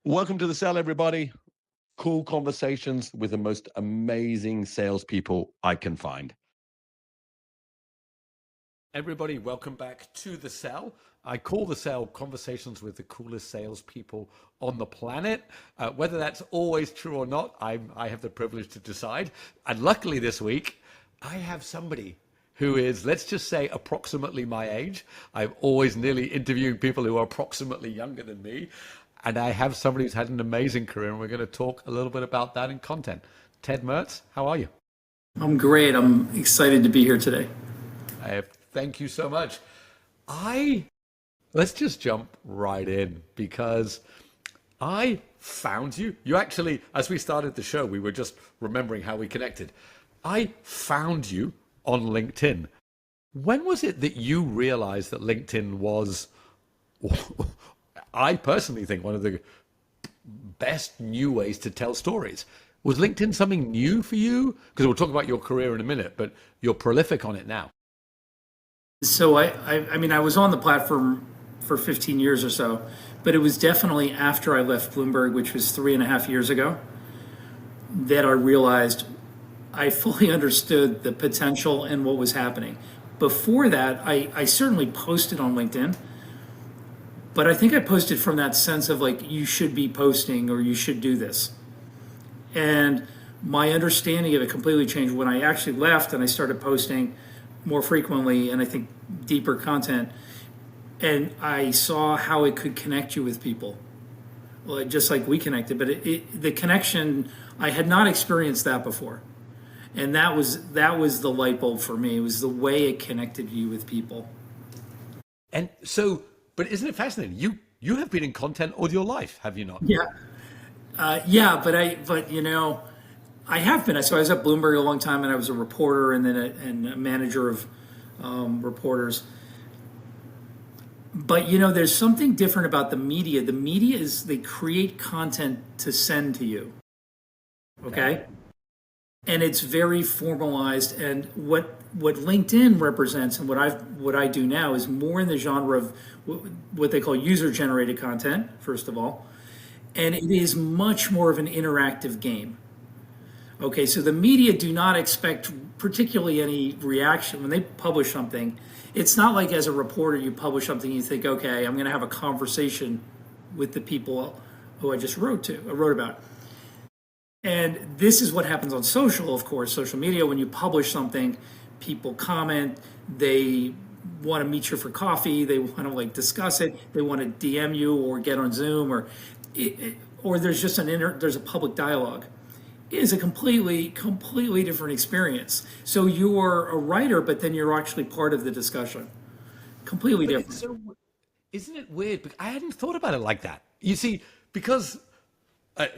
Welcome to the cell, everybody. Cool conversations with the most amazing salespeople I can find. Everybody, welcome back to the cell. I call the cell conversations with the coolest salespeople on the planet. Whether that's always true or not, I have the privilege to decide. And luckily this week, I have somebody who is, let's just say, approximately my age. I'm always nearly interviewing people who are approximately younger than me. And I have somebody who's had an amazing career, and we're going to talk a little bit about that in content. Ted Merz, how are you? I'm great. I'm excited to be here today. Thank you so much. Let's just jump right in because I found you. You actually, as we started the show, we were just remembering how we connected. I found you on LinkedIn. When was it that you realized that LinkedIn was, I personally think, one of the best new ways to tell stories? Was LinkedIn something new for you? Because we'll talk about your career in a minute, but you're prolific on it now. So I was on the platform for 15 years or so, but it was definitely after I left Bloomberg, which was 3.5 years ago, that I realized I fully understood the potential and what was happening. Before that, I certainly posted on LinkedIn, but I think I posted from that sense of like, you should be posting or you should do this. And my understanding of it completely changed when I actually left and I started posting more frequently and I think deeper content. And I saw how it could connect you with people, well, just like we connected. But the connection, I had not experienced that before. And that was the light bulb for me. It was the way it connected you with people. And so, but isn't it fascinating? You have been in content all your life, have you not? Yeah. Yeah, but I have been. So I was at Bloomberg a long time, and I was a reporter, and then a manager of reporters. But there's something different about the media. The media is they create content to send to you. Okay, and it's very formalized. And what LinkedIn represents, and what I do now is more in the genre of what they call user generated content. First of all, and it is much more of an interactive game. Okay, so the media do not expect particularly any reaction when they publish something. It's not like as a reporter you publish something you think, okay, I'm going to have a conversation with the people who I just wrote about. And this is what happens on social, of course, social media. When you publish something, people comment, they want to meet you for coffee, they want to like discuss it, they want to DM you or get on Zoom or there's just there's a public dialogue. It is a completely different experience. So you're a writer, but then you're actually part of the discussion. Completely different. So, isn't it weird? I hadn't thought about it like that. You see, because uh,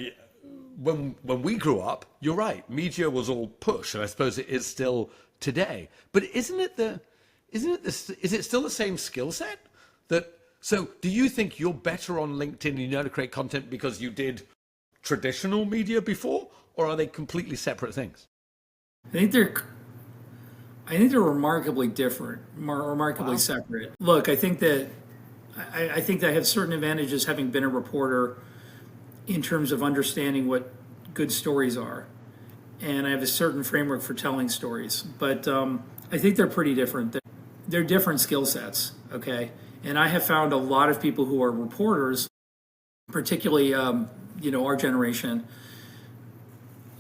when we grew up, you're right. Media was all push, and I suppose it is still today. But is it still the same skill set? So, do you think you're better on LinkedIn and you know how to create content because you did traditional media before, or are they completely separate things? I think they're remarkably different, remarkably separate. Look, I think that I have certain advantages having been a reporter in terms of understanding what good stories are, and I have a certain framework for telling stories. But I think they're pretty different. They're different skill sets. Okay, and I have found a lot of people who are reporters, particularly our generation.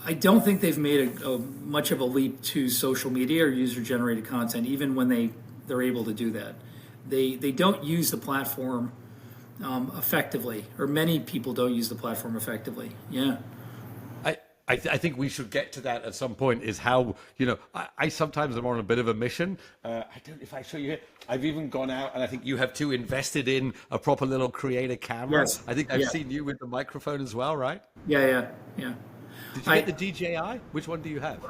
I don't think they've made much of a leap to social media or user-generated content, even when they're able to do that. They don't use the platform effectively, or many people don't use the platform effectively. Yeah. I think we should get to that at some point. Is how I sometimes am on a bit of a mission. I don't. If I show you here, I've even gone out, and I think you have too invested in a proper little creator camera. Yes. I think I've seen you with the microphone as well, right? Yeah. Did you get the DJI? Which one do you have?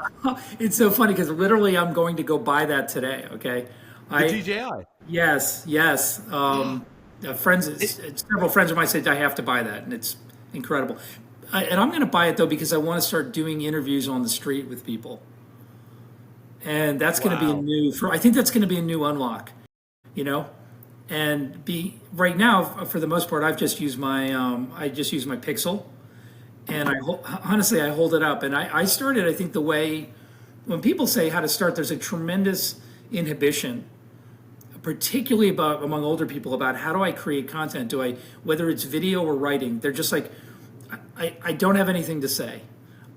It's so funny because literally I'm going to go buy that today. Okay. The DJI. Yes. Several friends of mine said I have to buy that, and it's incredible. And I'm going to buy it though because I want to start doing interviews on the street with people, and that's going to be I think that's going to be a new unlock. And be right now, for the most part, I just use my Pixel, and honestly I hold it up, and I started. I think the way when people say how to start, there's a tremendous inhibition, particularly about among older people, about how do I create content? Do I, whether it's video or writing, they're just like, I don't have anything to say.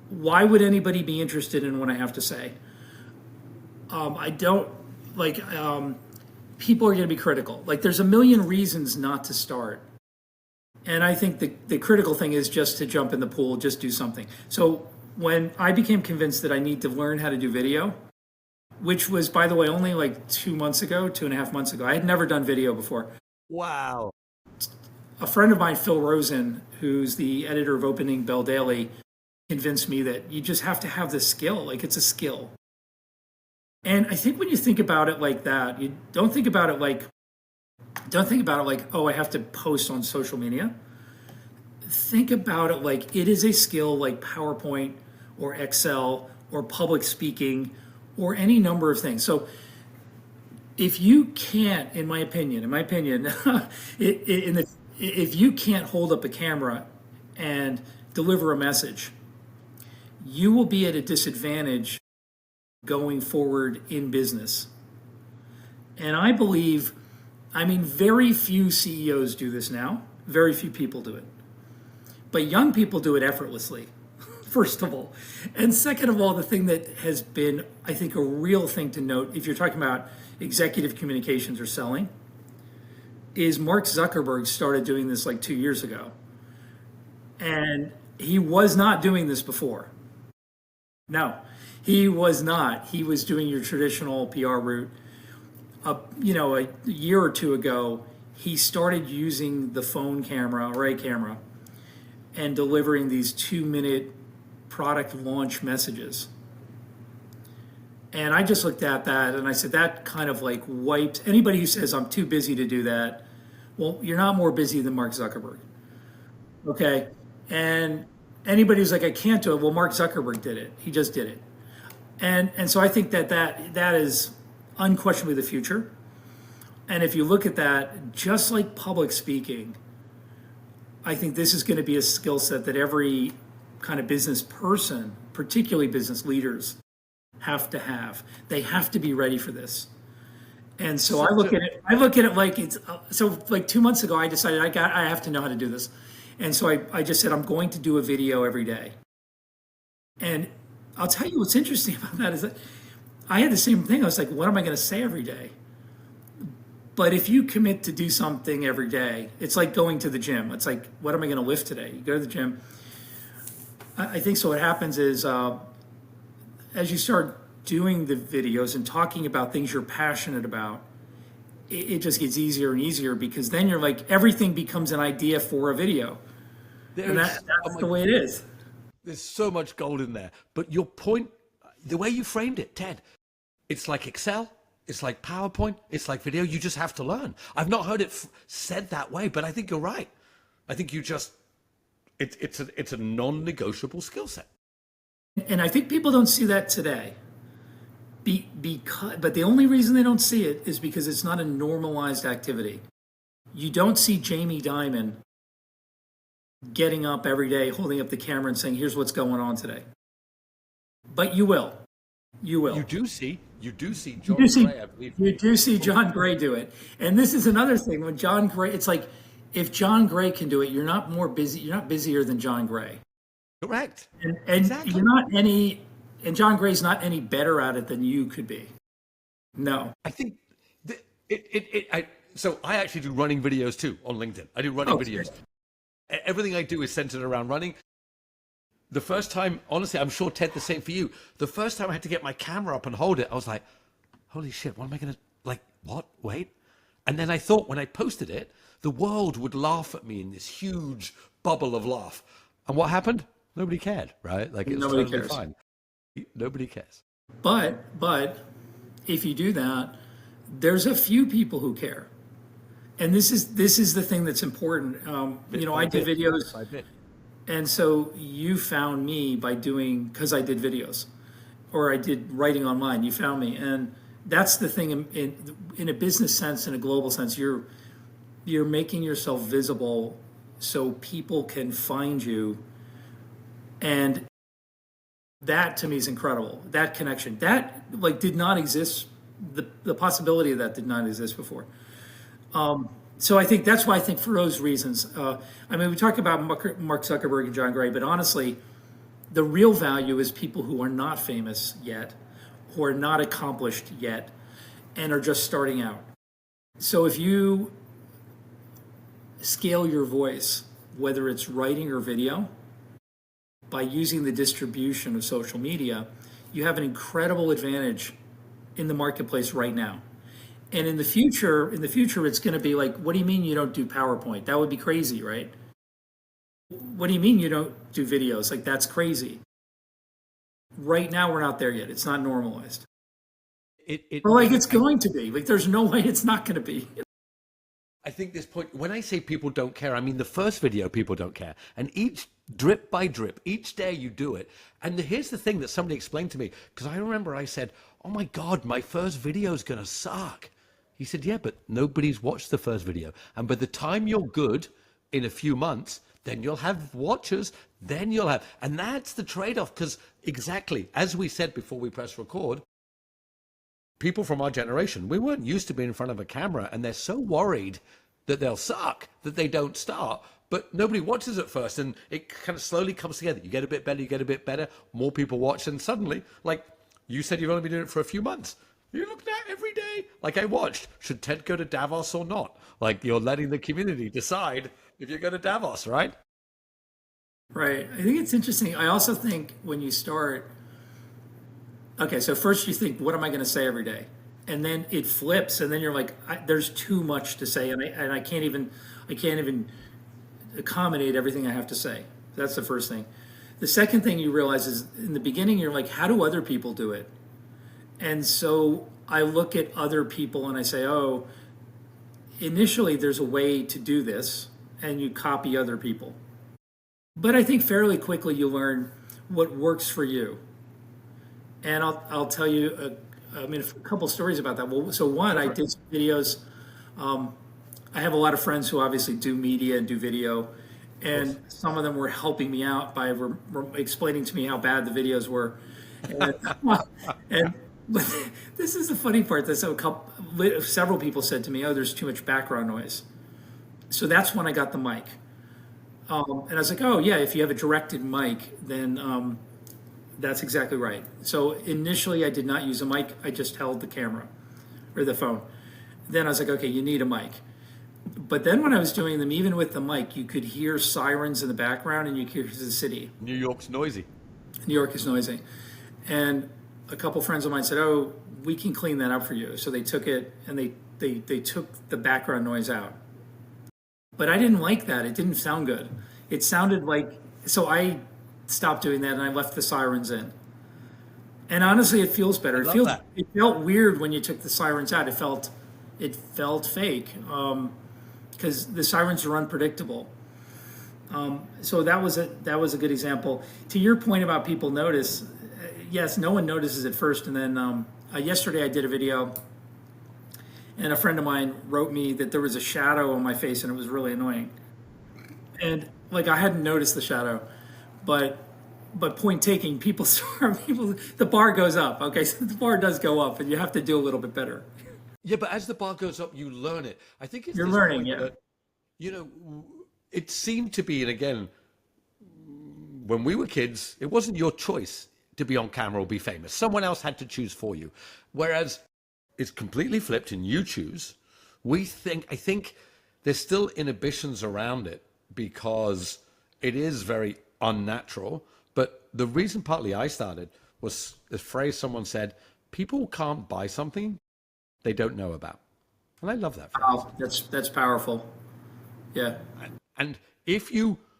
Why would anybody be interested in what I have to say? I don't like. People are going to be critical. Like there's a million reasons not to start. And I think the critical thing is just to jump in the pool, just do something. So when I became convinced that I need to learn how to do video, which was, by the way, only like 2 months ago, 2.5 months ago, I had never done video before. Wow. A friend of mine, Phil Rosen, who's the editor of Opening Bell Daily, convinced me that you just have to have this skill. Like it's a skill. And I think when you think about it like that, you don't think about it like, oh, I have to post on social media. Think about it like it is a skill like PowerPoint or Excel or public speaking or any number of things. So if you can't, in my opinion, if you can't hold up a camera and deliver a message, you will be at a disadvantage going forward in business. And I believe, very few CEOs do this now. Very few people do it. But young people do it effortlessly, first of all. And second of all, the thing that has been, I think, a real thing to note, if you're talking about executive communications or selling, is Mark Zuckerberg started doing this like 2 years ago. And he was not doing this before. No, he was not. He was doing your traditional PR route. A year or two ago, he started using the phone camera or a camera and delivering these 2-minute product launch messages. And I just looked at that and I said, that kind of like wiped anybody who says I'm too busy to do that. Well, you're not more busy than Mark Zuckerberg. Okay. And anybody who's like, I can't do it. Well, Mark Zuckerberg did it. He just did it. And so I think that is unquestionably the future. And if you look at that, just like public speaking, I think this is going to be a skill set that every kind of business person, particularly business leaders, have to have. They have to be ready for this. And so I look at it like it's so like 2 months ago I decided I have to know how to do this. And so I just said I'm going to do a video every day. And I'll tell you what's interesting about that is that I had the same thing. I was like, what am I going to say every day? But if you commit to do something every day, it's like going to the gym. It's like, what am I going to lift today? You go to the gym. I think so. What happens is as you start doing the videos and talking about things you're passionate about, it just gets easier and easier because then you're like, everything becomes an idea for a video. And that's the way it is. There's so much gold in there. But your point, the way you framed it, Ted, it's like Excel. It's like PowerPoint. It's like video. You just have to learn. I've not heard it said that way, but I think you're right. I think you just, it's a non-negotiable skill set. And I think people don't see that today. But the only reason they don't see it is because it's not a normalized activity. You don't see Jamie Dimon getting up every day, holding up the camera and saying, here's what's going on today. But you will. You will. You do see John Gray, I believe. You do see John Gray do it. And this is another thing. When John Gray, it's like, if John Gray can do it, you're not more busy. You're not busier than John Gray. Correct. And exactly. You're not any, and John Gray's not any better at it than you could be. No. I think so I actually do running videos too on LinkedIn. I do running videos. Okay. Everything I do is centered around running. The first time, honestly, I'm sure, Ted, the same for you. The first time I had to get my camera up and hold it, I was like, holy shit, what am I going to, like, what? Wait. And then I thought when I posted it, the world would laugh at me in this huge bubble of laugh. And what happened? Nobody cared, right? Like, it was Nobody totally cares. fine. Nobody cares. But if you do that, there's a few people who care. And this is the thing that's important. I did videos. And so you found me because I did videos or I did writing online. You found me. And that's the thing in a business sense, in a global sense, you're making yourself visible so people can find you. And that to me is incredible. That connection, that like did not exist. The possibility of that did not exist before. So I think that's why I think for those reasons, I mean, we talk about Mark Zuckerberg and John Gray, but honestly, the real value is people who are not famous yet, who are not accomplished yet, and are just starting out. So if you scale your voice, whether it's writing or video, by using the distribution of social media, you have an incredible advantage in the marketplace right now. And in the future, it's going to be like, what do you mean you don't do PowerPoint? That would be crazy, right? What do you mean you don't do videos? Like, that's crazy. Right now, we're not there yet. It's not normalized. But like, it's going to be. Like, there's no way it's not going to be. I think this point, when I say people don't care, I mean the first video people don't care. And each drip by drip, each day you do it. And here's the thing that somebody explained to me, because I remember I said, oh my God, my first video is going to suck. He said, yeah, but nobody's watched the first video. And by the time you're good in a few months, then you'll have watchers, then you'll have, and that's the trade-off, because exactly, as we said before we press record, people from our generation, we weren't used to being in front of a camera, and they're so worried that they'll suck that they don't start. But nobody watches at first, and it kind of slowly comes together. You get a bit better, you get a bit better, more people watch, and suddenly, like you said, you've only been doing it for a few months. You're looking at it every day. Like I watched, should Ted go to Davos or not? Like you're letting the community decide if you go to Davos, right? Right. I think it's interesting. I also think when you start, okay, so first you think, what am I going to say every day? And then it flips, and then you're like, there's too much to say, and I can't even accommodate everything I have to say. That's the first thing. The second thing you realize is in the beginning, you're like, how do other people do it? And so I look at other people and I say, oh, initially there's a way to do this, and you copy other people. But I think fairly quickly you learn what works for you. And I'll tell you, a couple stories about that. Well, so one, I did some videos. I have a lot of friends who obviously do media and do video, and some of them were helping me out by explaining to me how bad the videos were. And but this is the funny part. That several people said to me, "Oh, there's too much background noise." So that's when I got the mic, and I was like, "Oh yeah, if you have a directed mic, then." That's exactly right. So initially I did not use a mic. I just held the camera or the phone. Then I was like, okay, you need a mic. But then when I was doing them, even with the mic, you could hear sirens in the background and you could hear the city. New York's noisy. New York is noisy. And a couple friends of mine said, oh, we can clean that up for you. So they took it and they took the background noise out. But I didn't like that. It didn't sound good. It sounded like, so I stopped doing that and I left the sirens in. And honestly, it feels better. It felt weird when you took the sirens out. It felt fake because the sirens are unpredictable. So that was a good example. To your point about people notice, yes, no one notices at first. And then yesterday I did a video, and a friend of mine wrote me that there was a shadow on my face, and it was really annoying. And like I hadn't noticed the shadow. But point taking, the bar goes up. Okay, so the bar does go up, and you have to do a little bit better. Yeah, but as the bar goes up, you learn it. I think it's you're learning. Yeah. That, it seemed to be, and again, when we were kids, it wasn't your choice to be on camera or be famous. Someone else had to choose for you. Whereas it's completely flipped, and you choose. I think there's still inhibitions around it because it is very unnatural. But the reason partly I started was the phrase someone said, people can't buy something they don't know about. And I love that phrase. Wow, that's powerful. Yeah. And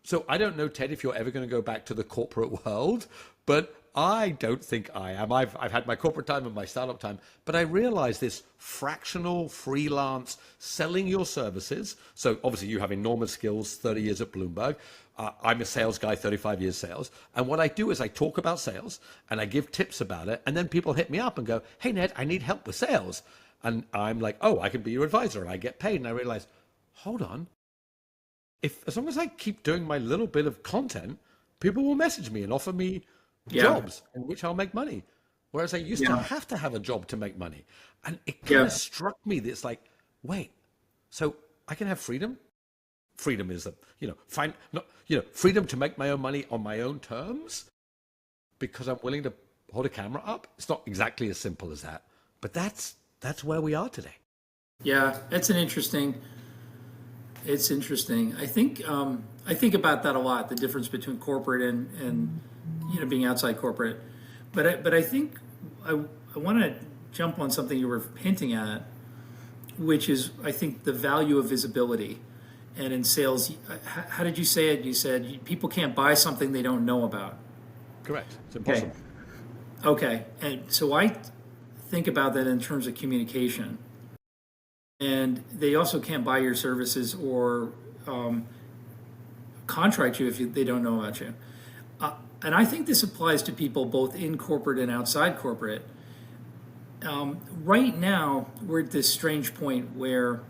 so I don't know, Ted, if you're ever going to go back to the corporate world, but I don't think I am. I've had my corporate time and my startup time, but I realize this fractional freelance selling your services. So obviously you have enormous skills, 30 years at Bloomberg. I'm a sales guy, 35 years sales. And what I do is I talk about sales and I give tips about it. And then people hit me up and go, hey, Ned, I need help with sales. And I'm like, oh, I can be your advisor. And I get paid. And I realize, hold on. As long as I keep doing my little bit of content, people will message me and offer me jobs in which I'll make money. Whereas I used to have to have a job to make money. And it kind of struck me that it's like, wait, so I can have freedom? Freedom is freedom to make my own money on my own terms because I'm willing to hold a camera up. It's not exactly as simple as that, but that's where we are today. Yeah, it's interesting. I think about that a lot, the difference between corporate and being outside corporate. But I think I want to jump on something you were hinting at, which is, I think, the value of visibility. And in sales, how did you say it? You said people can't buy something they don't know about. Correct. It's impossible. Okay. And so I think about that in terms of communication. And they also can't buy your services or contract you if they don't know about you. And I think this applies to people both in corporate and outside corporate. Right now, we're at this strange point where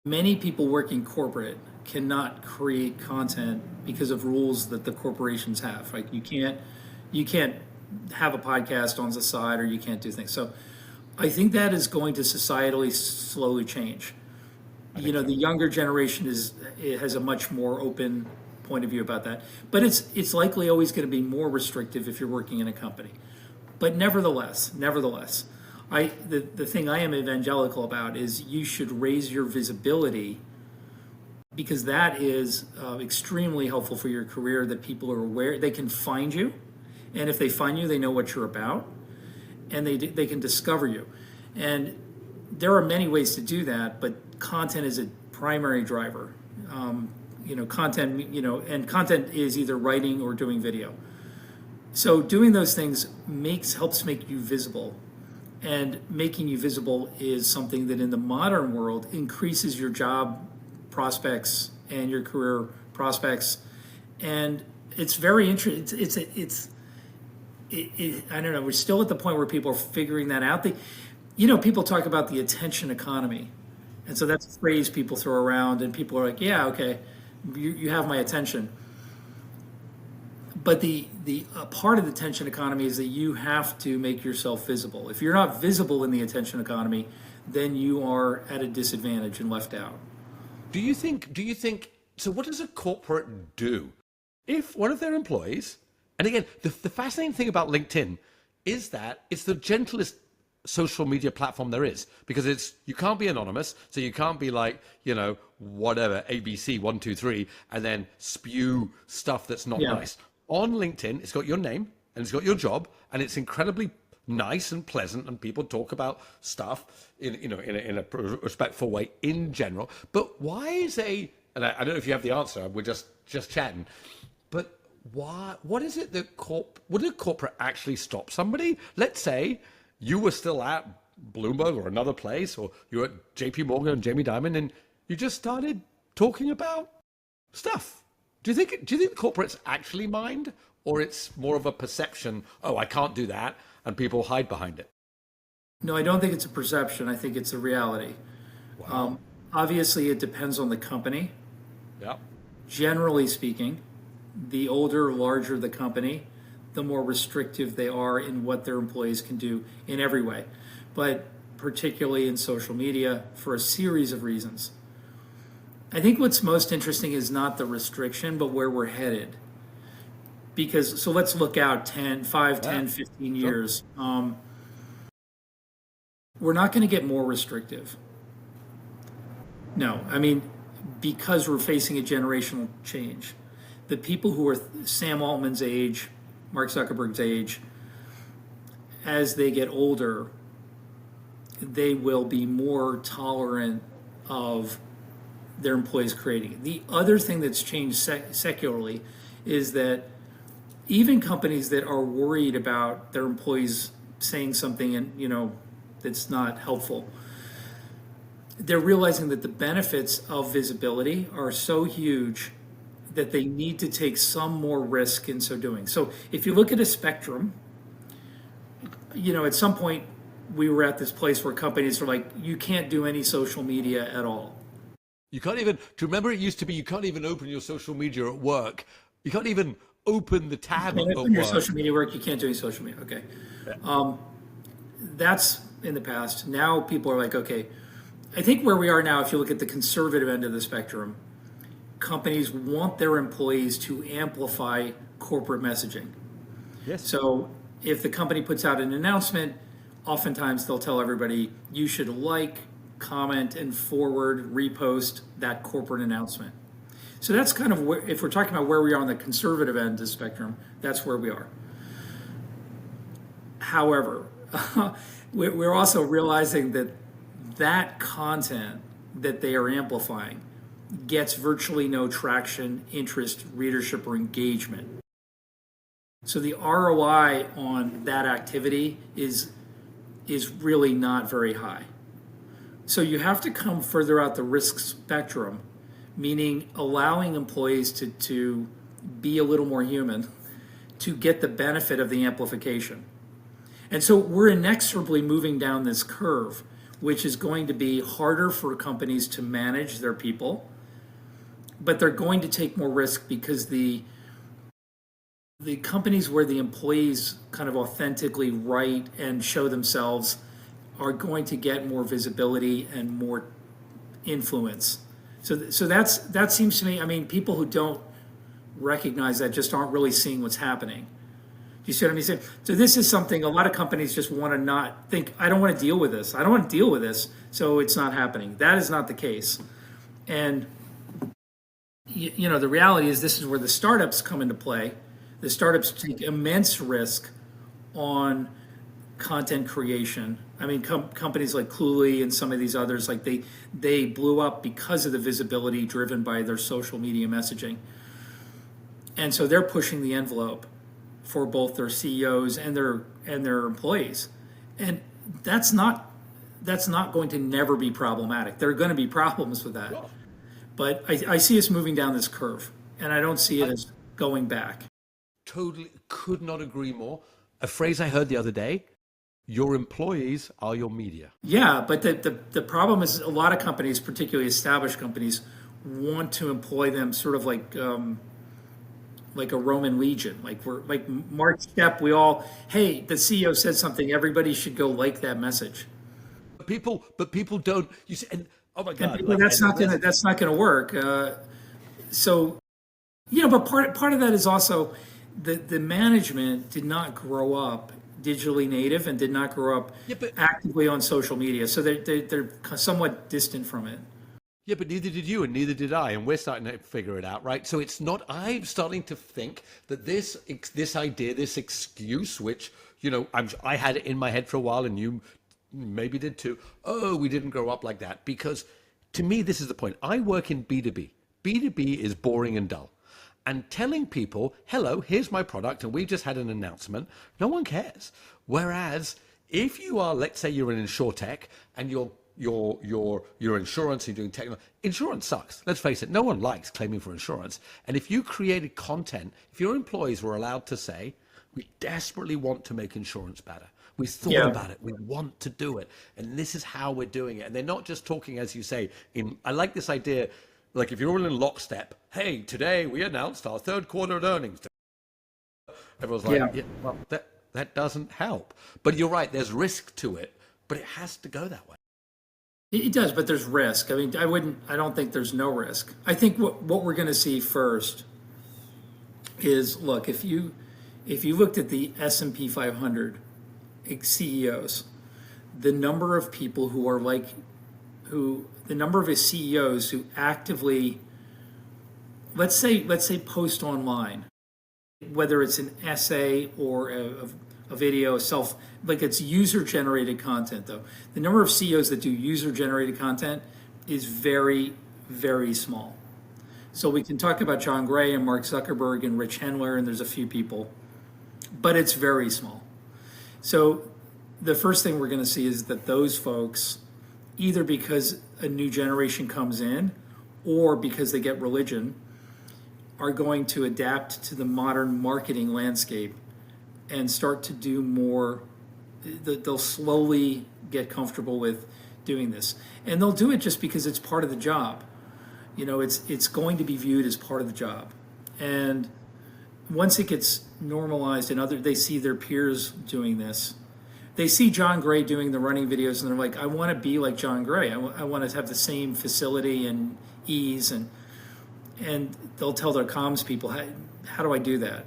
many people working corporate cannot create content because of rules that the corporations have. Like you can't have a podcast on the side, or you can't do things. So I think that is going to societally slowly change. The younger generation has a much more open point of view about that, but it's likely always going to be more restrictive if you're working in a company. But nevertheless, the thing I am evangelical about is you should raise your visibility, because that is extremely helpful for your career, that people are aware, they can find you, and if they find you, they know what you're about, and they can discover you. And there are many ways to do that, but content is a primary driver. And content is either writing or doing video. So doing those things helps make you visible. And making you visible is something that in the modern world increases your job prospects and your career prospects. And it's very interesting. I don't know, we're still at the point where people are figuring that out. People talk about the attention economy. And so that's a phrase people throw around, and people are like, yeah, okay, you have my attention. But the part of the attention economy is that you have to make yourself visible. If you're not visible in the attention economy, then you are at a disadvantage and left out. Do you think, so what does a corporate do if one of their employees, and again, the fascinating thing about LinkedIn is that it's the gentlest social media platform there is, because you can't be anonymous, so you can't be like, whatever, ABC 123, and then spew stuff that's not nice. On LinkedIn, it's got your name and it's got your job, and it's incredibly nice and pleasant, and people talk about stuff in a respectful way in general. But why is and I don't know if you have the answer, we're just chatting, but why? What is it that would a corporate actually stop somebody? Let's say you were still at Bloomberg or another place, or you're at JP Morgan and Jamie Dimon, and you just started talking about stuff. Do you think corporates actually mind, or it's more of a perception, I can't do that, and people hide behind it? No, I don't think it's a perception. I think it's a reality. Wow. Obviously, it depends on the company. Yeah. Generally speaking, the older, larger the company, the more restrictive they are in what their employees can do in every way, but particularly in social media for a series of reasons. I think what's most interesting is not the restriction, but where we're headed. So let's look out 5, 10, 15 years. We're not going to get more restrictive. No, because we're facing a generational change. The people who are Sam Altman's age, Mark Zuckerberg's age, as they get older, they will be more tolerant of their employees creating it. The other thing that's changed secularly is that even companies that are worried about their employees saying something that's not helpful, they're realizing that the benefits of visibility are so huge that they need to take some more risk in so doing. So if you look at a spectrum, at some point we were at this place where companies are like, you can't do any social media at all. You can't even, do you remember it used to be you can't even open your social media at work? You can't even open the tab And at when your work. social media work, you can't do any social media. Okay. That's in the past. Now people are like, okay, I think where we are now, if you look at the conservative end of the spectrum, companies want their employees to amplify corporate messaging. Yes. So if the company puts out an announcement, oftentimes they'll tell everybody you should like, comment, and forward, repost that corporate announcement. So that's kind of where, if we're talking about where we are on the conservative end of the spectrum, that's where we are. However, we're also realizing that that content that they are amplifying gets virtually no traction, interest, readership, or engagement. So the ROI on that activity is really not very high. So you have to come further out the risk spectrum, meaning allowing employees to be a little more human to get the benefit of the amplification. And so we're inexorably moving down this curve, which is going to be harder for companies to manage their people, but they're going to take more risk because the companies where the employees kind of authentically write and show themselves are going to get more visibility and more influence. So that seems to me, I mean, people who don't recognize that just aren't really seeing what's happening. Do you see what I mean? So this is something a lot of companies just want to not think, I don't want to deal with this. I don't want to deal with this, so it's not happening. That is not the case. And you know, the reality is this is where the startups come into play. The startups take immense risk on content creation. I mean, companies like Cluely and some of these others, like they blew up because of the visibility driven by their social media messaging. And so they're pushing the envelope for both their CEOs and their employees. And that's not going to never be problematic. There are going to be problems with that. But I see us moving down this curve, and I don't see it as going back. Totally could not agree more. A phrase I heard the other day, your employees are your media. Yeah, but the problem is a lot of companies, particularly established companies, want to employ them sort of like a Roman legion. Like we're like Mark Stepp, hey, the CEO said something, everybody should go like that message. But people don't. You see, and oh my God, And that's not gonna work. So, you know, but part of that is also the management did not grow up digitally native and did not grow up actively on social media, so they're somewhat distant from it. Yeah, but neither did you and neither did I, and we're starting to figure it out, right? So it's not, I'm starting to think that this idea, this excuse, which, you know, I had it in my head for a while and you maybe did too. Oh, we didn't grow up like that. Because to me, this is the point. I work in B2B. B2B is boring and dull. And telling people, hello, here's my product, and we just had an announcement, no one cares. Whereas if you are, let's say you're an insurtech and your insurance, you're doing technical, insurance sucks. Let's face it, no one likes claiming for insurance. And if you created content, if your employees were allowed to say, we desperately want to make insurance better. We thought about it. We want to do it. And this is how we're doing it. And they're not just talking, as you say, I like this idea, like if you're all in lockstep, hey, today we announced our third quarter earnings. Everyone's like, yeah well, that doesn't help. But you're right, there's risk to it, but it has to go that way. It does, but there's risk. I mean, I don't think there's no risk. I think what we're going to see first is, look, if you looked at the S&P 500 CEOs, the number of people the number of CEOs who actively, let's say post online, whether it's an essay or a video, like it's user-generated content, though. The number of CEOs that do user-generated content is very, very small. So we can talk about John Gray and Mark Zuckerberg and Rich Hendler, and there's a few people, but it's very small. So the first thing we're going to see is that those folks, either because a new generation comes in or because they get religion, are going to adapt to the modern marketing landscape and start to do more. They'll slowly get comfortable with doing this. And they'll do it just because it's part of the job. it's going to be viewed as part of the job. And once it gets normalized and they see their peers doing this, they see John Gray doing the running videos and they're like, I want to be like John Gray. I want to have the same facility and ease, and they'll tell their comms people, how do I do that?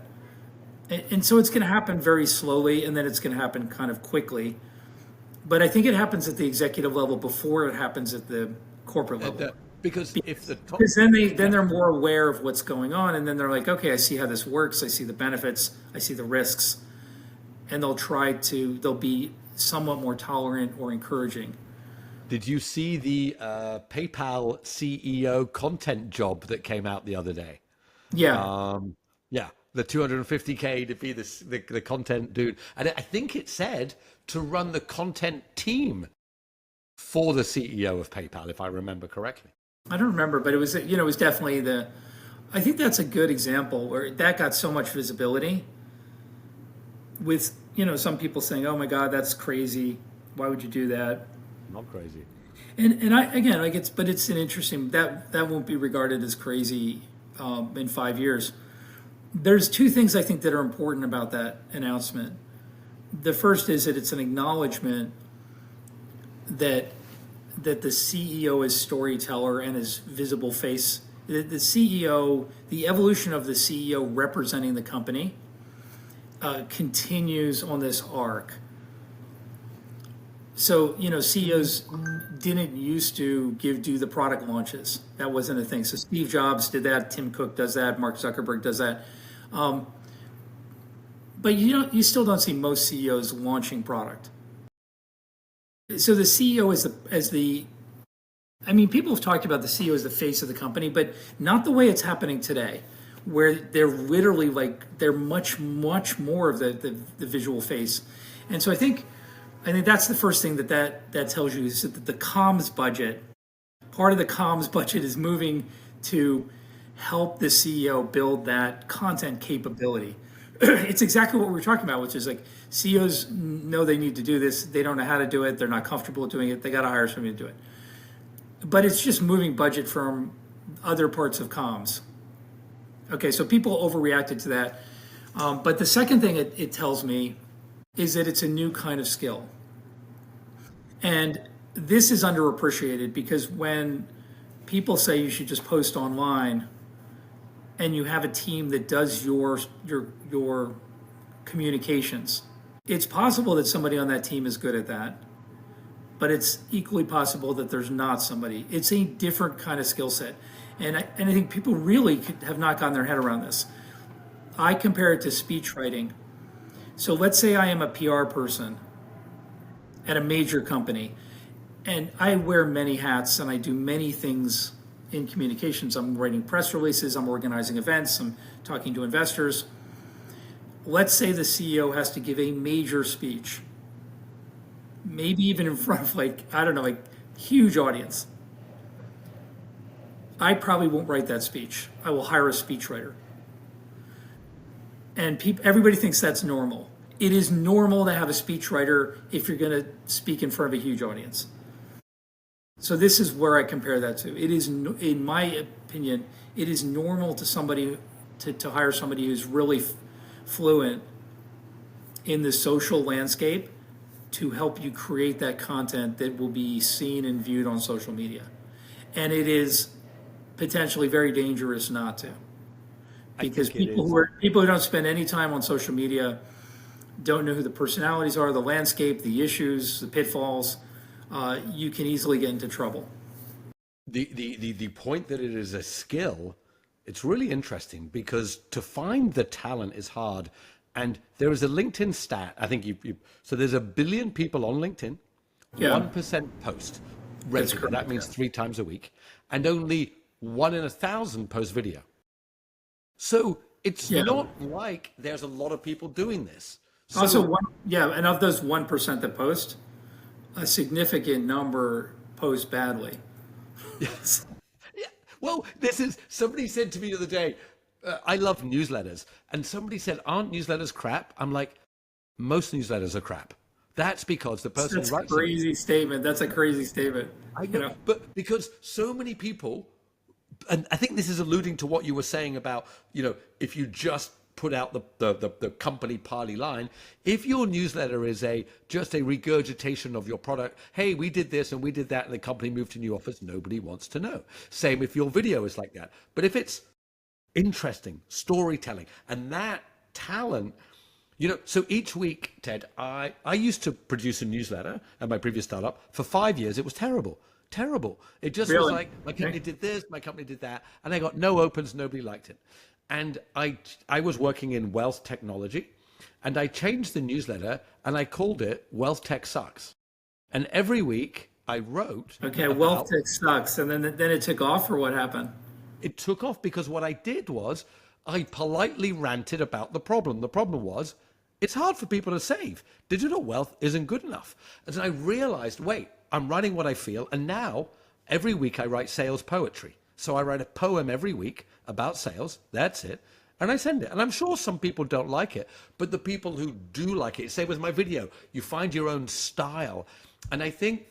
And so it's going to happen very slowly, and then it's going to happen kind of quickly. But I think it happens at the executive level before it happens at the corporate level. Because if the top, Because then they're more aware of what's going on, and then they're like, okay, I see how this works. I see the benefits. I see the risks, and they'll be somewhat more tolerant or encouraging. did you see the PayPal CEO content job that came out the other day? Yeah. Yeah, the 250K to be the content dude, and I think it said to run the content team for the CEO of PayPal, if I remember correctly. I don't remember, but it was definitely I think that's a good example where that got so much visibility with, some people saying, oh my God, that's crazy. Why would you do that? Not crazy. And I get, but it's an interesting, that won't be regarded as crazy in 5 years. There's two things I think that are important about that announcement. The first is that it's an acknowledgement that the CEO is storyteller and is visible face. The CEO, the evolution of the CEO representing the company continues on this arc. So, CEOs didn't used to do the product launches. That wasn't a thing. So Steve Jobs did that. Tim Cook does that. Mark Zuckerberg does that. But you still don't see most CEOs launching product. So the CEO people have talked about the CEO as the face of the company, but not the way it's happening today, where they're literally they're much, much more of the visual face. And so I think that's the first thing that tells you is that the comms budget, part of the comms budget is moving to help the CEO build that content capability. It's exactly what we were talking about, which is CEOs know they need to do this. They don't know how to do it. They're not comfortable doing it. They got to hire somebody to do it. But it's just moving budget from other parts of comms. Okay, so people overreacted to that. But the second thing it tells me is that it's a new kind of skill. And this is underappreciated because when people say you should just post online and you have a team that does your communications, it's possible that somebody on that team is good at that, but it's equally possible that there's not somebody. It's a different kind of skill set. And I think people really have not gotten their head around this. I compare it to speech writing. So let's say I am a PR person at a major company, and I wear many hats and I do many things in communications. I'm writing press releases, I'm organizing events, I'm talking to investors. Let's say the CEO has to give a major speech, maybe even in front of huge audience. I probably won't write that speech. I will hire a speechwriter. And everybody thinks that's normal. It is normal to have a speechwriter if you're going to speak in front of a huge audience. So this is where I compare that to. It is, in my opinion, it is normal to somebody to hire somebody who's really fluent in the social landscape to help you create that content that will be seen and viewed on social media. And it is potentially very dangerous not to. Because people who don't spend any time on social media don't know who the personalities are, the landscape, the issues, the pitfalls. You can easily get into trouble. The point that it is a skill, it's really interesting because to find the talent is hard. And there is a LinkedIn stat. I think so there's 1 billion people on LinkedIn. Yeah. 1% post regularly. That means 3 times a week, and only 1 in 1,000 post video. So it's not like there's a lot of people doing this. So, also, and of those 1% that post, a significant number post badly. Yes. Yeah. Well, somebody said to me the other day, I love newsletters. And somebody said, aren't newsletters crap? I'm like, most newsletters are crap. That's because the person That's writes a crazy statement. That's a crazy statement. I know, but because so many people and I think this is alluding to what you were saying about, if you just put out the company party line, if your newsletter is just a regurgitation of your product, hey, we did this and we did that and the company moved to new office, nobody wants to know. Same if your video is like that. But if it's interesting storytelling and that talent, so each week, Ted, I used to produce a newsletter at my previous startup. For 5 years, it was terrible. It just was like, my company did this, my company did that, and I got no opens, nobody liked it. And I was working in wealth technology, and I changed the newsletter, and I called it Wealth Tech Sucks. And every week, I wrote Wealth Tech Sucks, and then it took off, or what happened? It took off because what I did was I politely ranted about the problem. The problem was, it's hard for people to save. Digital wealth isn't good enough. And so I realized, wait, I'm writing what I feel. And now every week I write sales poetry. So I write a poem every week about sales. That's it. And I send it. And I'm sure some people don't like it, but the people who do like it, say with my video, you find your own style. And I think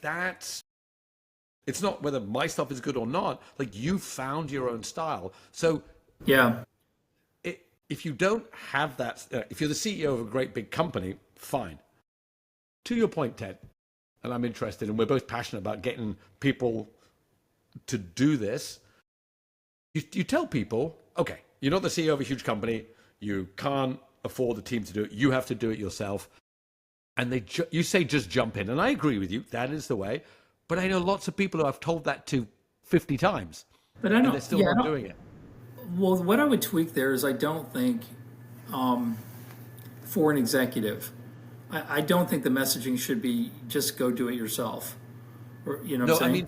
it's not whether my stuff is good or not, like you found your own style. So yeah. If you don't have that, if you're the CEO of a great big company, fine. To your point, Ted, and I'm interested, and we're both passionate about getting people to do this. You tell people, okay, you're not the CEO of a huge company. You can't afford the team to do it. You have to do it yourself. And you say, just jump in. And I agree with you. That is the way. But I know lots of people who I've told that to 50 times. But I know, and they're still not doing it. Well, what I would tweak there is I don't think for an executive, I don't think the messaging should be just go do it yourself. Or, what I'm saying?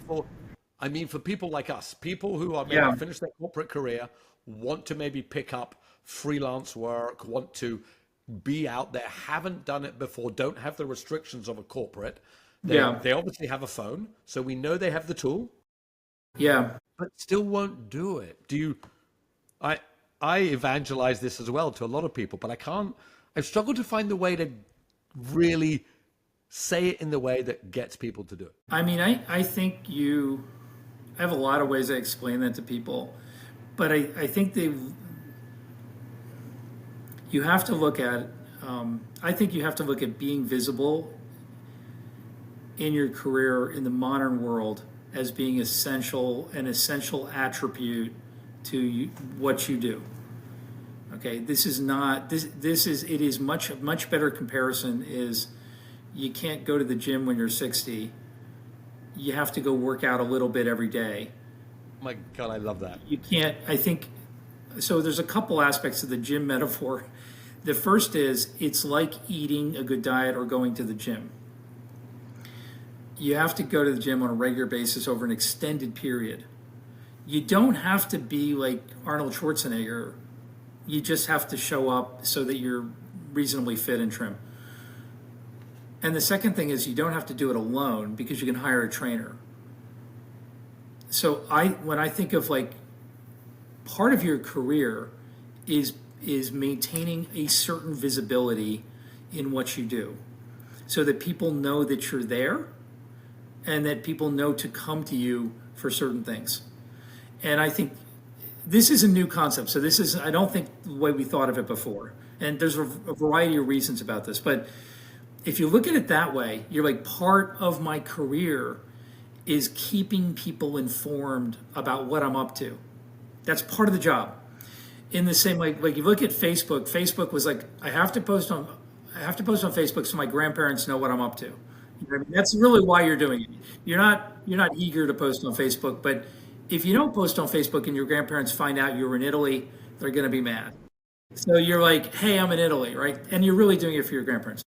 I mean for people like us, people who are maybe finished their corporate career, want to maybe pick up freelance work, want to be out there, haven't done it before, don't have the restrictions of a corporate. They obviously have a phone, so we know they have the tool. Yeah. But still won't do it. I evangelize this as well to a lot of people, but I've struggled to find the way to really say it in the way that gets people to do it. I mean, I think I have a lot of ways I explain that to people, but I think you have to look at, I think you have to look at being visible in your career in the modern world as being an essential attribute to what you do. Okay, it is much better comparison is you can't go to the gym when you're 60. You have to go work out a little bit every day. My God, I love that. You can't, I think, so there's a couple aspects of the gym metaphor. The first is it's like eating a good diet or going to the gym. You have to go to the gym on a regular basis over an extended period. You don't have to be like Arnold Schwarzenegger. You just have to show up so that you're reasonably fit and trim. And the second thing is you don't have to do it alone because you can hire a trainer. So when I think of like part of your career is maintaining a certain visibility in what you do so that people know that you're there and that people know to come to you for certain things. And I think this is a new concept. So I don't think the way we thought of it before. And there's a variety of reasons about this. But if you look at it that way, you're like, part of my career is keeping people informed about what I'm up to. That's part of the job. In the same way, like you look at Facebook, Facebook was like, I have to post on Facebook so my grandparents know what I'm up to. You know what I mean? That's really why you're doing it. You're not eager to post on Facebook, but if you don't post on Facebook and your grandparents find out you were in Italy, they're going to be mad. So you're like, hey, I'm in Italy, right? And you're really doing it for your grandparents.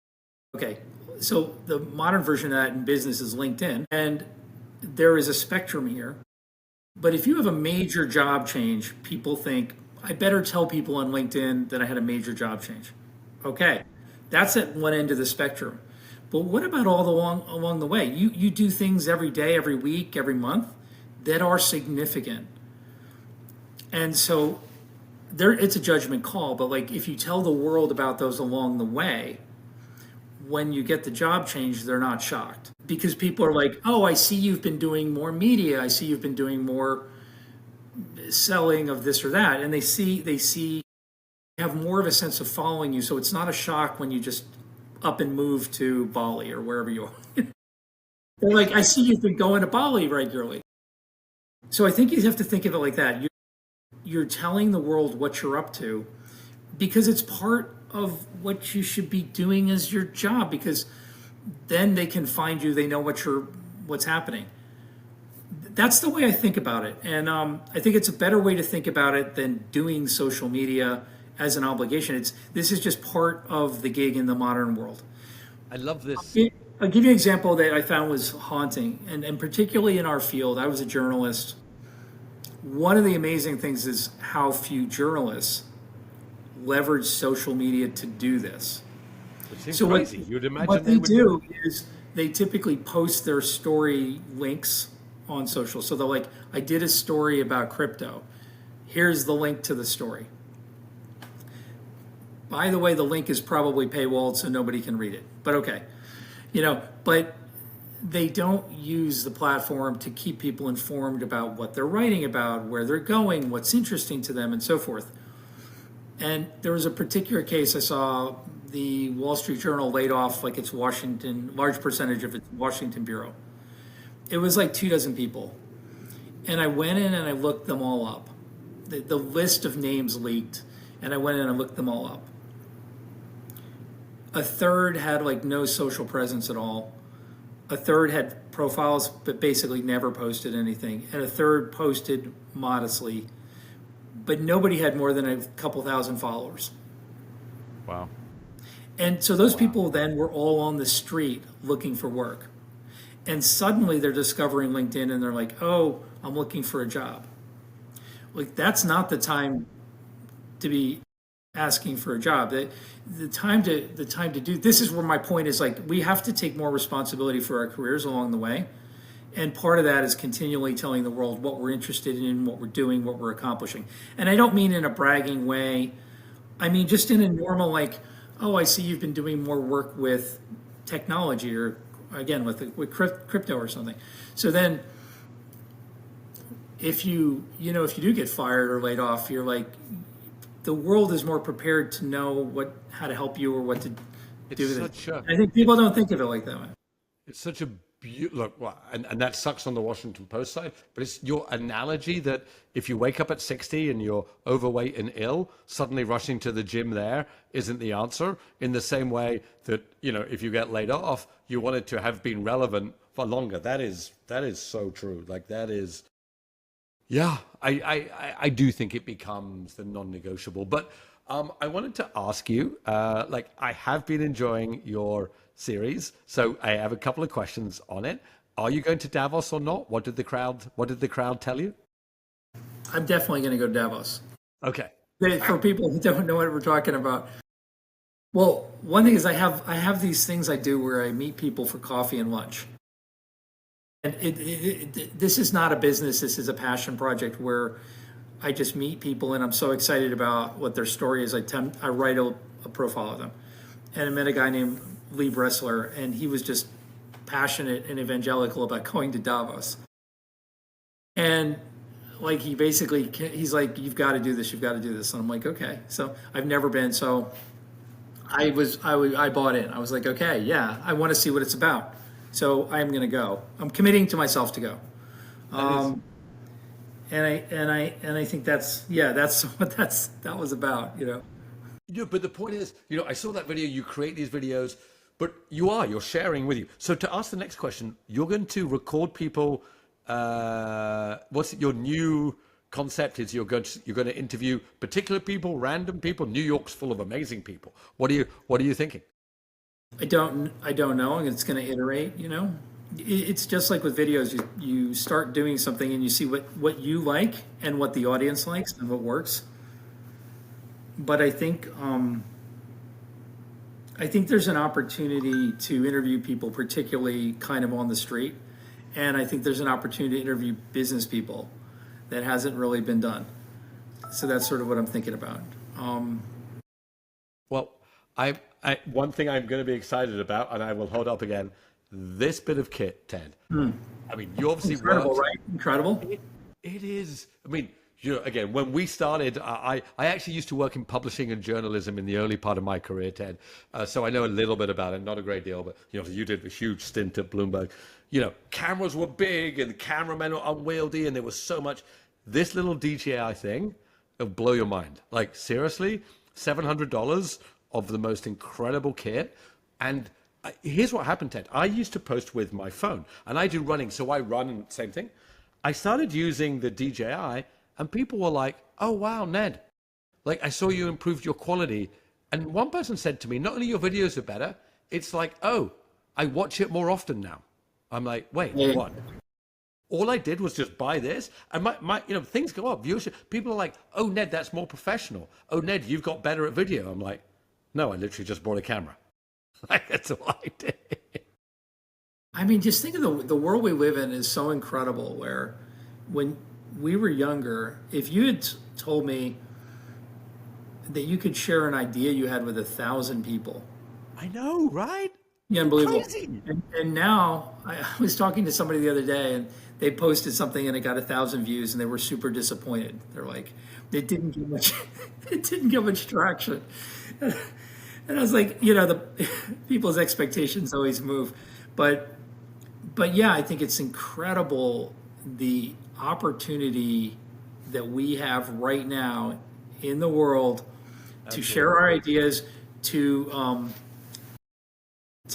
Okay, so the modern version of that in business is LinkedIn. And there is a spectrum here. But if you have a major job change, people think, I better tell people on LinkedIn that I had a major job change. Okay, that's at one end of the spectrum. But what about all along the way? You do things every day, every week, every month that are significant. And so it's a judgment call, but like if you tell the world about those along the way, when you get the job change, they're not shocked because people are like, oh, I see you've been doing more media. I see you've been doing more selling of this or that, and they have more of a sense of following you. So it's not a shock when you just up and move to Bali or wherever you are. They're like, I see you've been going to Bali regularly. So I think you have to think of it like that. You're telling the world what you're up to because it's part of what you should be doing as your job, because then they can find you, they know what's happening. That's the way I think about it. And I think it's a better way to think about it than doing social media as an obligation. This is just part of the gig in the modern world. I love this. I'll give you an example that I found was haunting, and particularly in our field. I was a journalist. One of the amazing things is how few journalists leverage social media to do this. It seems So crazy. You'd imagine what they would do is they typically post their story links on social. So they're like, I did a story about crypto. Here's the link to the story. By the way, the link is probably paywalled, so nobody can read it. But okay. But they don't use the platform to keep people informed about what they're writing about, where they're going, what's interesting to them, and so forth. And there was a particular case I saw. The Wall Street Journal laid off like its large percentage of its Washington bureau. It was like 24 people. And I went in and I looked them all up. The list of names leaked, and I went in and I looked them all up. A third had like no social presence at all. A third had profiles but basically never posted anything. And a third posted modestly, but nobody had more than a couple thousand followers. Wow. And so those people then were all on the street looking for work. And suddenly they're discovering LinkedIn and they're like, oh, I'm looking for a job. Like, that's not the time to be asking for a job. The time to do this is where my point is, like, we have to take more responsibility for our careers along the way. And part of that is continually telling the world what we're interested in, what we're doing, what we're accomplishing. And I don't mean in a bragging way. I mean just in a normal, like, oh, I see you've been doing more work with technology, or again with crypto or something. So then if you do get fired or laid off, you're like, the world is more prepared to know how to help you or what to do with it. I think people don't think of it like that way. It's such a look, and that sucks on the Washington Post side, but it's your analogy that if you wake up at 60 and you're overweight and ill, suddenly rushing to the gym there isn't the answer. In the same way that, if you get laid off, you want it to have been relevant for longer. That is so true. Like, that is, yeah, I do think it becomes the non-negotiable. But I wanted to ask you, I have been enjoying your series, so I have a couple of questions on it. Are you going to Davos or not? What did the crowd tell you? I'm definitely going to go to Davos. Okay. For people who don't know what we're talking about, well, one thing is I have these things I do where I meet people for coffee and lunch. And this is not a business. This is a passion project where I just meet people and I'm so excited about what their story is. I write a profile of them. And I met a guy named Lee Bressler, and he was just passionate and evangelical about going to Davos. And like, he's like, you've got to do this. You've got to do this. And I'm like, okay. So I've never been. So I bought in. I was like, okay, yeah, I want to see what it's about. So I'm going to go. I'm committing to myself to go. And I think that's what that was about, Yeah, but the point is, I saw that video, you create these videos, but you're sharing with you. So to ask the next question, you're going to record people. What's your new concept is you're going to interview particular people, random people. New York's full of amazing people. What are you thinking? I don't know. It's going to iterate, It's just like with videos. You start doing something and you see what you like and what the audience likes and what works. But I think there's an opportunity to interview people, particularly kind of on the street. And I think there's an opportunity to interview business people that hasn't really been done. So that's sort of what I'm thinking about. Well, one thing I'm going to be excited about, and I will hold up again, this bit of kit, Ted. I mean, you obviously incredible, right? Incredible. It is. I mean, Again, when we started, I actually used to work in publishing and journalism in the early part of my career, Ted. So I know a little bit about it, not a great deal, but you did a huge stint at Bloomberg. Cameras were big and the cameramen were unwieldy, and there was so much. This little DJI thing, it'll blow your mind. Like seriously, $700 of the most incredible kit. And here's what happened, Ted. I used to post with my phone, and I do running, so I run and same thing. I started using the DJI. And people were like, oh, wow, Ned, like I saw you improved your quality. And one person said to me, not only your videos are better, it's like, oh, I watch it more often now. I'm like, wait, what? All I did was just buy this. And my things go up. Viewership. People are like, oh, Ned, that's more professional. Oh, Ned, you've got better at video. I'm like, no, I literally just bought a camera. Like, that's all I did. I mean, just think of the world we live in is so incredible where when we were younger, if you had told me that you could share an idea you had with 1,000 people. I know, right? Yeah, unbelievable. Crazy. And now I was talking to somebody the other day and they posted something and it got 1,000 views and they were super disappointed. They're like, it didn't get much, it didn't get much traction. And I was like, the people's expectations always move. But yeah, I think it's incredible the opportunity that we have right now in the world to share our ideas, to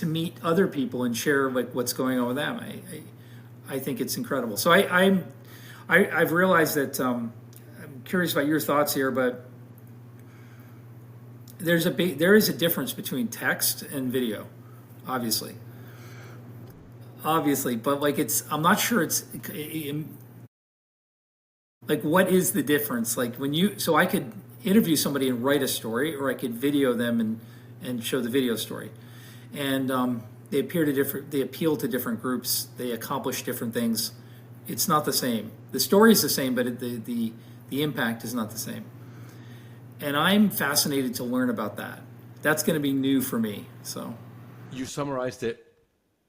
meet other people and share like what's going on with them. I think it's incredible. So I've realized that I'm curious about your thoughts here, but there is a difference between text and video, obviously, but like I'm not sure it's. Like, what is the difference? Like so I could interview somebody and write a story, or I could video them and show the video story. And they appeal to different groups. They accomplish different things. It's not the same. The story is the same, but the impact is not the same. And I'm fascinated to learn about that. That's going to be new for me. So you summarized it,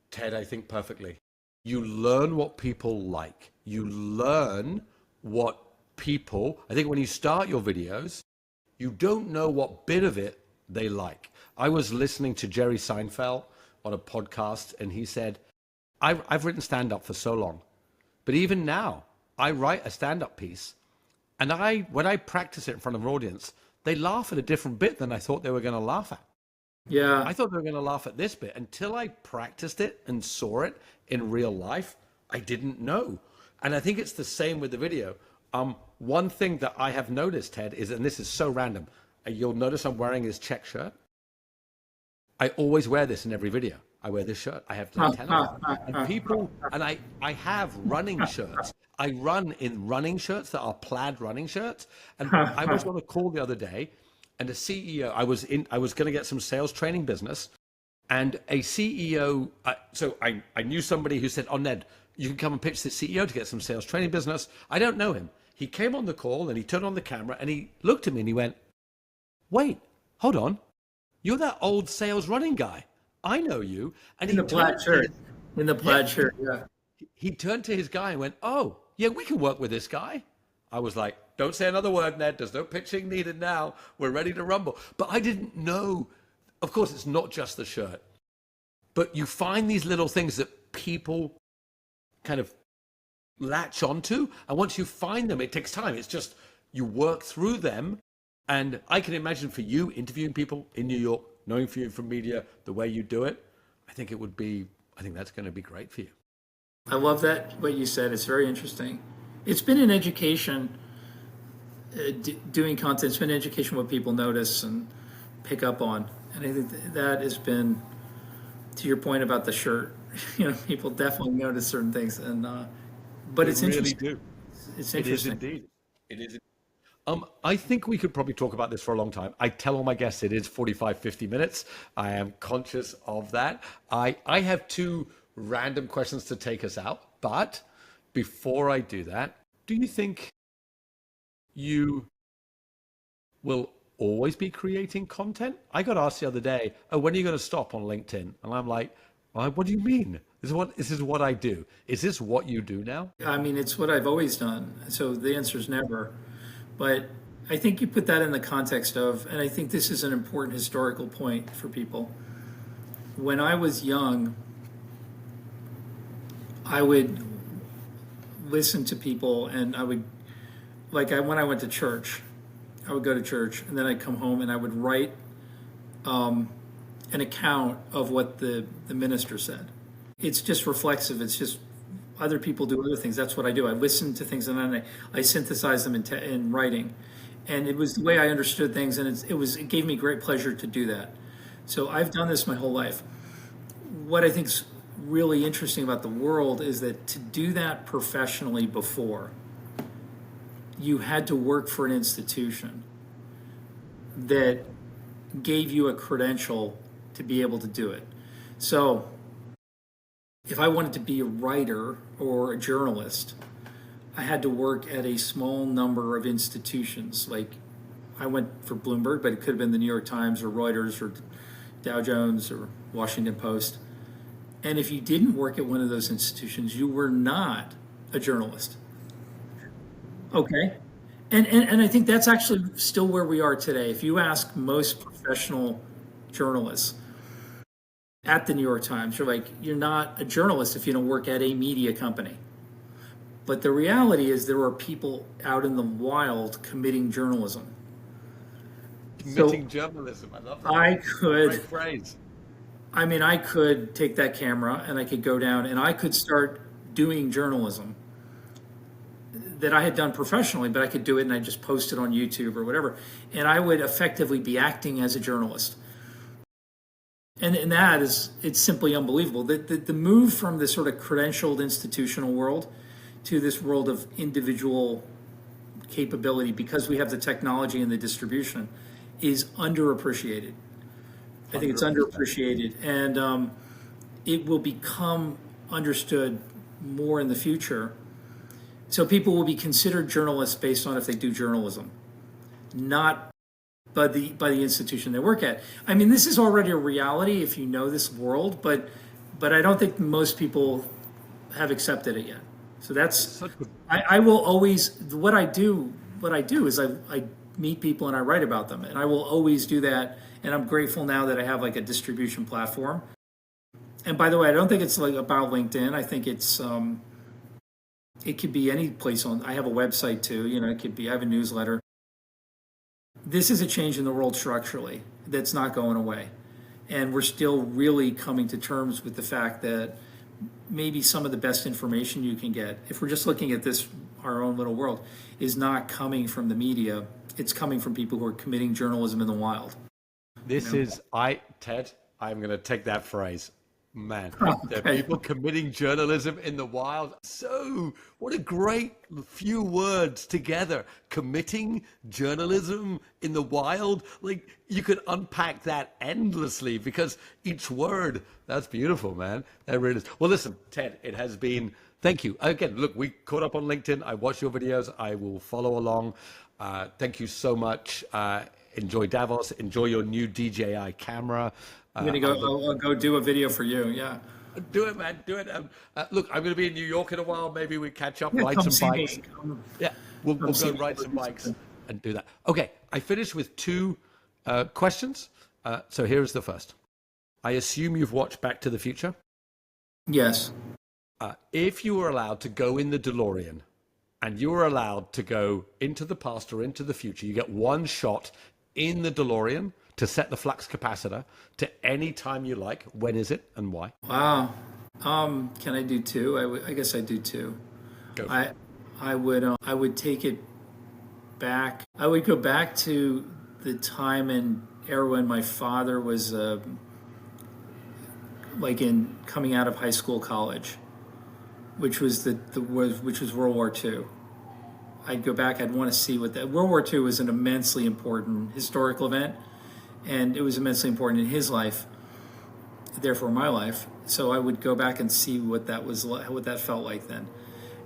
Ted, I think perfectly. You learn what people like. You learn what people, I think when you start your videos, you don't know what bit of it they like. I was listening to Jerry Seinfeld on a podcast and he said, I've written stand-up for so long, but even now I write a stand-up piece and when I practice it in front of an audience, they laugh at a different bit than I thought they were going to laugh at. Yeah. I thought they were going to laugh at this bit until I practiced it and saw it in real life. I didn't know. And I think it's the same with the video. One thing that I have noticed, Ted, is, and this is so random, you'll notice I'm wearing this check shirt. I always wear this in every video. I wear this shirt. I have the antenna. And people, and I have running shirts. I run in running shirts that are plaid running shirts. And I was on a call the other day, and a CEO, I was going to get some sales training business, and a CEO, so I knew somebody who said, oh, Ned, you can come and pitch the CEO to get some sales training business. I don't know him. He came on the call and he turned on the camera and he looked at me and he went, wait, hold on. You're that old sales running guy. I know you. And in the plaid shirt. In the plaid shirt, yeah. He turned to his guy and went, oh, yeah, we can work with this guy. I was like, don't say another word, Ned. There's no pitching needed now. We're ready to rumble. But I didn't know. Of course, it's not just the shirt. But you find these little things that people kind of latch onto. And once you find them, it takes time. It's just you work through them. And I can imagine for you interviewing people in New York, knowing for you from media, the way you do it, I think that's going to be great for you. I love that, what you said. It's very interesting. It's been an education, doing content. It's been an education what people notice and pick up on. And I think that has been, to your point about the shirt, people definitely notice certain things. And but it's interesting. Really do. It's interesting. It is indeed. It is. I think we could probably talk about this for a long time. I tell all my guests it is 45, 50 minutes. I am conscious of that. I have two random questions to take us out. But before I do that, do you think you will always be creating content? I got asked the other day, oh, when are you going to stop on LinkedIn? And I'm like, what do you mean? This is what I do. Is this what you do now? I mean, it's what I've always done. So the answer is never. But I think you put that in the context of, and I think this is an important historical point for people. When I was young, I would listen to people, and I would, when I went to church, I would go to church, and then I'd come home and I would write an account of what the minister said. It's just reflexive. It's just other people do other things. That's what I do. I listen to things and then I synthesize them in writing. And it was the way I understood things, and it gave me great pleasure to do that. So I've done this my whole life. What I think is really interesting about the world is that to do that professionally before, you had to work for an institution that gave you a credential to be able to do it. So if I wanted to be a writer or a journalist, I had to work at a small number of institutions. Like I went for Bloomberg, but it could have been the New York Times or Reuters or Dow Jones or Washington Post. And if you didn't work at one of those institutions, you were not a journalist. Okay. And I think that's actually still where we are today. If you ask most professional journalists at the New York Times, you're not a journalist if you don't work at a media company. But the reality is there are people out in the wild committing journalism. Committing journalism. I love that. Great phrase. I could take that camera and I could go down and I could start doing journalism that I had done professionally, but I could do it and I just post it on YouTube or whatever. And I would effectively be acting as a journalist. And that is, it's simply unbelievable. The move from this sort of credentialed institutional world to this world of individual capability, because we have the technology and the distribution, is underappreciated. I think it's underappreciated, and it will become understood more in the future. So people will be considered journalists based on if they do journalism, not by the institution they work at. I mean, this is already a reality if you know this world, but I don't think most people have accepted it yet. So that's I will always what I do is I meet people and I write about them, and I will always do that. And I'm grateful now that I have like a distribution platform. And by the way, I don't think it's like about LinkedIn. I think it's it could be any place on. I have a website too. It could be. I have a newsletter. This is a change in the world structurally that's not going away, and we're still really coming to terms with the fact that maybe some of the best information you can get, if we're just looking at this, our own little world, is not coming from the media. It's coming from people who are committing journalism in the wild. Ted, I'm going to take that phrase. Man, Okay. there are people committing journalism in the wild. So, what a great few words together. Committing journalism in the wild. Like, you could unpack that endlessly because each word, that's beautiful, man. That really is. Well, listen, Ted, it has been, thank you. Again, look, we caught up on LinkedIn. I watch your videos. I will follow along. Thank you so much. Enjoy Davos. Enjoy your new DJI camera. I'm gonna go. I'll go do a video for you. Yeah. Do it, man. Do it. Look, I'm going to be in New York in a while. Maybe we catch up, Yeah, ride come some see bikes. me. Yeah, we'll see go me. ride some bikes and do that. Okay, I finished with two questions. So here's the first. I assume you've watched Back to the Future. Yes. If you were allowed to go in the DeLorean and you were allowed to go into the past or into the future, you get one shot in the DeLorean to set the flux capacitor to any time you like. When is it and why? Wow. Can I do two? I guess I do two. Go for I I would take it back. I would go back to the time and era when my father was like in coming out of high school, college, which was which was World War II. I'd go back. I'd want to see what that World War II was an immensely important historical event, and it was immensely important in his life, therefore my life. So I would go back and see what that was, what that felt like then.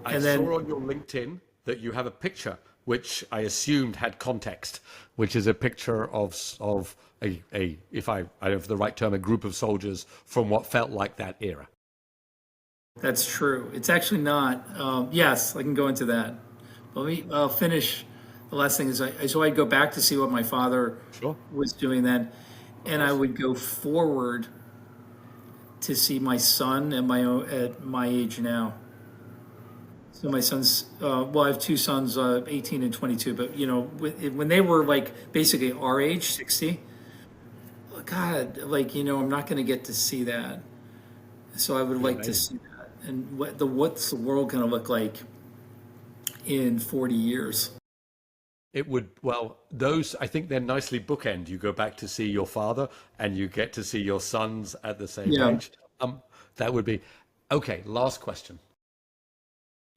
I saw on your LinkedIn that you have a picture, which I assumed had context, which is a picture of a if I don't know the right term, a group of soldiers from what felt like that era. That's true. It's actually not. Yes, I can go into that. I'll the last thing is, so I'd go back to see what my father Sure. was doing then, Of and I course. would go forward to see my son at my age now. So my son's, well, I have two sons, 18 and 22, but when they were like basically our age, 60, God, like, I'm not going to get to see that. So I would Be like to amazing. see that. And what's the world going to look like in 40 years? It would, well, those, I think they're nicely bookend. You go back to see your father and you get to see your sons at the same Yeah, age. Um, that would be, okay, last question.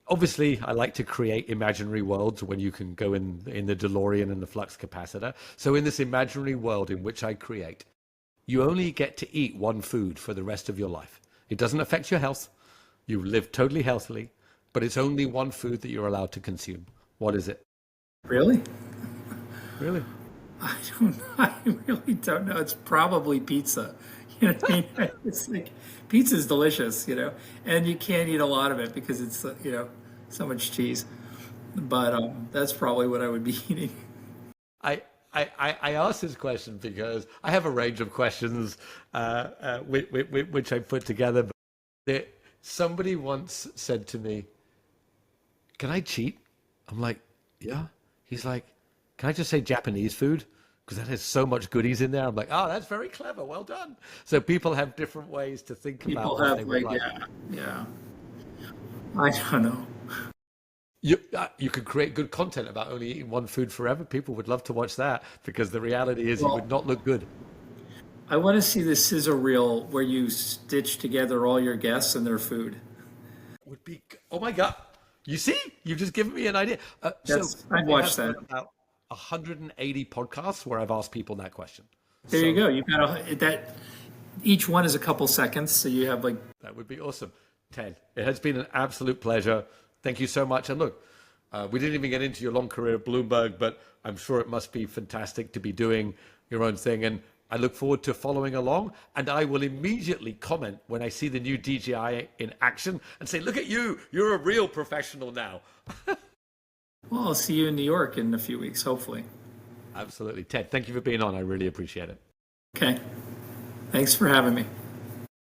Obviously, I like to create imaginary worlds when you can go in the DeLorean and the flux capacitor. So in this imaginary world in which I create, you only get to eat one food for the rest of your life. It doesn't affect your health. You live totally healthily, but it's only one food that you're allowed to consume. What is it? really? Really? I don't. I really don't know. It's probably pizza. You know what I mean? It's like pizza's delicious, and you can't eat a lot of it because it's so much cheese. But that's probably what I would be eating. I asked this question because I have a range of questions which I put together. But somebody once said to me, "Can I cheat?" I'm like, "Yeah." He's like, "Can I just say Japanese food? Because that has so much goodies in there." I'm like, "Oh, that's very clever. Well done." So people have different ways to think about People what they have would like, like. yeah, yeah. I don't know. You could create good content about only eating one food forever. People would love to watch that because the reality is it would Well, not look good. I want to see the scissor reel where you stitch together all your guests and their food. Would be, oh my God. You see, you've just given me an idea. So I'd I watch have done that. about 180 podcasts where I've asked people that question. There you So go. You've got that. Each one is a couple seconds, so you have like. that would be awesome. Ted, it has been an absolute pleasure. Thank you so much. And look, we didn't even get into your long career at Bloomberg, but I'm sure it must be fantastic to be doing your own thing. And I look forward to following along. And I will immediately comment when I see the new DJI in action and say, look at you, you're a real professional now. Well, I'll see you in New York in a few weeks, hopefully. Absolutely. Ted, thank you for being on. I really appreciate it. Okay. Thanks for having me.